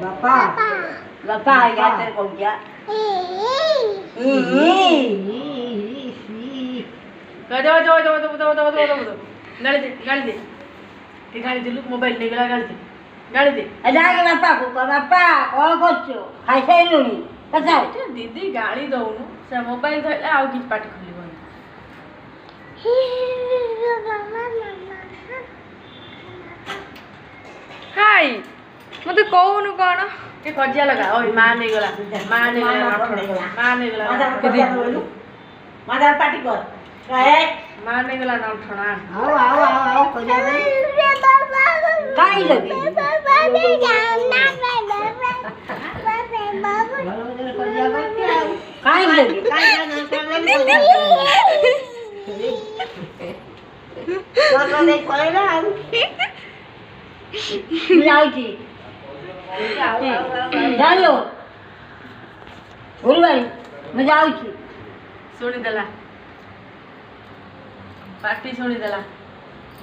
बापा बापा आएगा तेरे को क्या गाड़ी दे मोबाइल नहीं गाड़ी दे अजाके बापा को बापा कौन करछो खाई साइलुनी बताओ दीदी गाड़ी दउनु से मोबाइल धइला आउ कि पाठ खोलिबो हाय मते कहूनु कौन के खजिया लगा ओए मां नहीं गला मां नहीं गला मादार पार्टी कर काहे मां नहीं गला ना उठना आओ खोजा दे काई लगी काई लगी तो दे कोइला मिलाउची जानो बोलवाई मजा आउची सुनी देला पार्टी सुनी देला